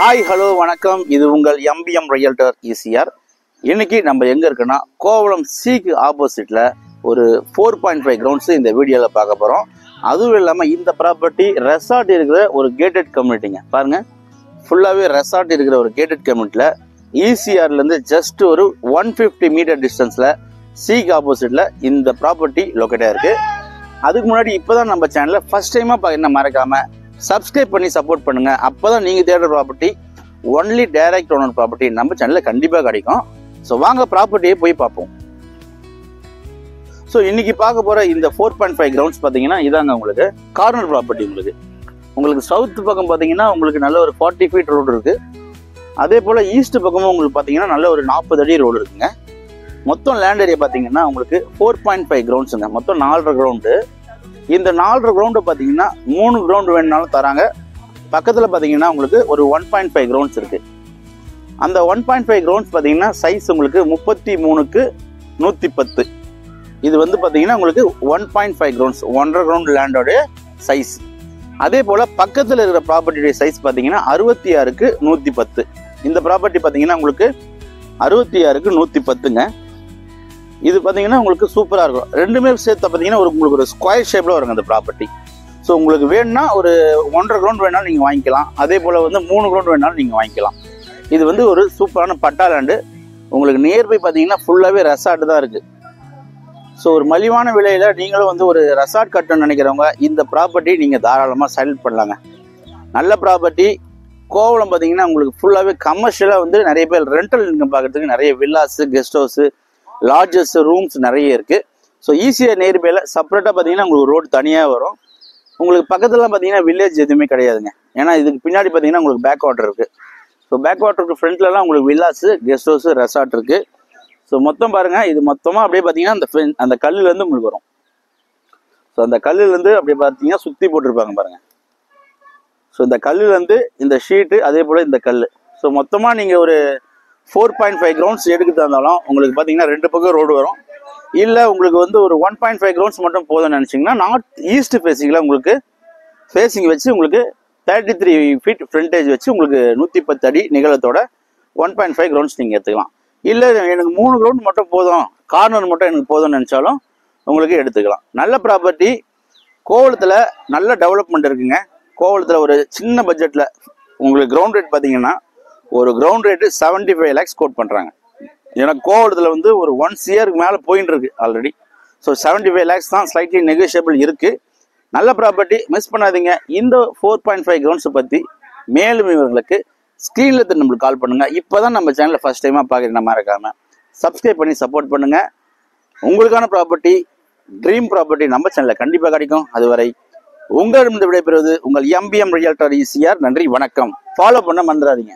Hi hello வணக்கம். இது உங்கள் எம்பிஎம் ரியல்டர் ஈசிஆர். இன்னைக்கு நம்ம எங்கே இருக்குன்னா கோவளம் சிக்கு ஆப்போசிட்டில் ஒரு 4.5 கிரவுண்ட்ஸ் இந்த வீடியோவில் பார்க்க போகிறோம். அதுவும் இல்லாமல் இந்த ப்ராப்பர்ட்டி ரெசார்ட் இருக்கிற ஒரு கேட்டட் கம்யூனிட்டிங்க. பாருங்கள், ஃபுல்லாகவே ரெசார்ட் இருக்கிற ஒரு கேட்டட் கம்யூனிட்டியில் ஈசிஆர்லேருந்து ஜஸ்ட் ஒரு 150 மீட்டர் டிஸ்டன்ஸில் சிக்கு ஆப்போசிட்டில் இந்த ப்ராப்பர்ட்டி லொக்கேட்டாக இருக்குது. அதுக்கு முன்னாடி இப்போ தான் நம்ம சேனலில் ஃபஸ்ட் டைமாக என்ன மறக்காமல் சப்ஸ்கிரைப் பண்ணி சப்போர்ட் பண்ணுங்க. அப்பதான் நீங்க தேடுற property only direct owner property நம்ம சேனல்ல கண்டிப்பா கிடைக்கும். ஸோ வாங்க ப்ராப்பர்ட்டியை போய் பார்ப்போம். ஸோ இன்னைக்கு பார்க்க போற இந்த 4.5 கிரவுண்ட்ஸ் பார்த்தீங்கன்னா இதாங்க உங்களுக்கு கார்னர் ப்ராப்பர்ட்டி. உங்களுக்கு சவுத் பக்கம் பார்த்தீங்கன்னா உங்களுக்கு நல்ல ஒரு 40 ஃபீட் ரோடு இருக்கு. அதே போல ஈஸ்ட் பக்கமும் உங்களுக்கு பார்த்தீங்கன்னா நல்ல ஒரு 40 அடி ரோடு இருக்குங்க. மொத்தம் லேண்ட் ஏரியா பார்த்தீங்கன்னா உங்களுக்கு 4.5 கிரவுண்ட்ஸுங்க. மொத்தம் 4.5 கிரவுண்டு. இந்த 4.5 கிரவுண்டு பார்த்தீங்கன்னா 3 கிரவுண்டு வேணுனாலும் தராங்க. பக்கத்தில் பார்த்தீங்கன்னா உங்களுக்கு ஒரு 1.5 கிரவுண்ட்ஸ் இருக்கு. அந்த 1.5 கிரவுண்ட்ஸ் பார்த்தீங்கன்னா சைஸ் உங்களுக்கு 33க்கு 110. இது பார்த்தீங்கன்னா உங்களுக்கு 1.5 கிரவுண்ட்ஸ் 1.5 கிரவுண்ட் லேண்டோடைய சைஸ். அதே போல் பக்கத்தில் இருக்கிற ப்ராப்பர்ட்டியுடைய சைஸ் பார்த்தீங்கன்னா 66க்கு 110. இந்த ப்ராப்பர்ட்டி பார்த்தீங்கன்னா உங்களுக்கு 66க்கு 110ங்க. இது பார்த்தீங்கன்னா உங்களுக்கு சூப்பராக இருக்கும். ரெண்டுமே சேர்த்து பார்த்தீங்கன்னா உங்களுக்கு ஒரு ஸ்கொயர் ஷேப்பில் வருங்க அந்த ப்ராப்பர்ட்டி. ஸோ உங்களுக்கு வேணும்னா ஒரு 1.5 கிரவுண்ட் வேணாலும் நீங்கள் வாங்கிக்கலாம். அதே போல் 3 கிரவுண்ட் வேணாலும் நீங்கள் வாங்கிக்கலாம். இது ஒரு சூப்பரான பட்டா லேண்டு. உங்களுக்கு நியர்பை பார்த்தீங்கன்னா ஃபுல்லாகவே ரெசார்ட் தான் இருக்குது. ஸோ ஒரு மலிவான விலையில் நீங்களும் ஒரு ரெசார்ட் கட்டணும்னு நினைக்கிறவங்க இந்த ப்ராப்பர்ட்டி நீங்கள் தாராளமாக செலக்ட் பண்ணலாங்க. நல்ல ப்ராப்பர்ட்டி. கோவளம் பார்த்தீங்கன்னா உங்களுக்கு ஃபுல்லாகவே கமர்ஷியலாக நிறைய பேர் ரெண்டல் இன்கம் பார்க்குறதுக்கு நிறைய villas, guest house, lodges, rooms நிறைய இருக்குது. ஸோ ஈஸியாக நியர்பையில் செப்பரேட்டாக பார்த்தீங்கன்னா உங்களுக்கு ரோடு தனியாக வரும். உங்களுக்கு பக்கத்துலாம் பார்த்தீங்கன்னா வில்லேஜ் எதுவுமே கிடையாதுங்க. ஏன்னா இதுக்கு பின்னாடி பார்த்தீங்கன்னா உங்களுக்கு பேக் வாட்டர் இருக்குது. ஸோ பேக் வாட்டருக்கு ஃப்ரண்ட்லலாம் உங்களுக்கு வில்லாஸு, கெஸ்ட் ஹவுஸு, ரெசார்ட் இருக்குது. ஸோ மொத்தம் பாருங்கள், இது மொத்தமாக அப்படியே பார்த்தீங்கன்னா அந்த கல்லுலேருந்து உங்களுக்கு வரும். ஸோ அந்த கல்லுலேருந்து அப்படியே பார்த்தீங்கன்னா சுற்றி போட்டிருப்பாங்க பாருங்கள். ஸோ இந்த கல்லுலேருந்து இந்த ஷீட்டு, அதே போல் இந்த கல். ஸோ மொத்தமாக நீங்கள் ஒரு 4.5 கிரவுண்ட்ஸ் எடுக்க தந்தாலும் உங்களுக்கு பார்த்தீங்கன்னா 2 பக்கம் ரோடு வரும். இல்லை உங்களுக்கு ஒரு 1.5 கிரவுண்ட்ஸ் மட்டும் போதும்னு நினச்சிங்கன்னா நார்த் ஈஸ்ட் ஃபேஸிங்கில் உங்களுக்கு ஃபேஸிங் வச்சு உங்களுக்கு 33 ஃபீட் ஃப்ரண்டேஜ் வச்சு உங்களுக்கு 110 அடி நிகழத்தோட 1.5 கிரவுண்ட்ஸ் நீங்கள் எடுத்துக்கலாம். இல்லை எனக்கு 3 கிரவுண்ட் மட்டும் போதும், கார்னர் மட்டும் எனக்கு போதும்னு நினச்சாலும் உங்களுக்கு எடுத்துக்கலாம். நல்ல ப்ராப்பர்ட்டி. கோவளத்தில் நல்ல டெவலப்மெண்ட் இருக்குங்க. கோவளத்தில் ஒரு சின்ன பட்ஜெட்டில் உங்களுக்கு கிரவுண்ட் ரேட் பார்த்தீங்கன்னா ஒரு கிரவுண்ட் ரேட்டு 75 lakhs கோட் பண்ணுறாங்க. ஏன்னா கோவளத்தில் ஒரு 1 இயருக்கு மேலே போயின்னு இருக்கு ஆல்ரெடி. ஸோ 75 lakhs தான், ஸ்லைட்லி நெகோஷியபிள் இருக்குது. நல்ல ப்ராப்பர்ட்டி, மிஸ் பண்ணாதீங்க. இந்த 4.5 கிரவுண்ட்ஸை பற்றி மேலும் இவங்களுக்கு ஸ்க்ரீனில் நம்மளுக்கு கால் பண்ணுங்கள். இப்போ தான் நம்ம சேனலில் ஃபஸ்ட் டைமாக பார்க்குறீங்க, மறக்காமல் சப்ஸ்கிரைப் பண்ணி சப்போர்ட் பண்ணுங்கள். உங்களுக்கான ப்ராப்பர்ட்டி, ட்ரீம் ப்ராப்பர்ட்டி நம்ம சேனலில் கண்டிப்பாக கிடைக்கும். அதுவரை உங்களிடம் விடைபெறுவது உங்கள் எம்பிஎம் ரியல்டர் ஈசிஆர். நன்றி, வணக்கம். ஃபாலோ பண்ண மறந்துடாதீங்க.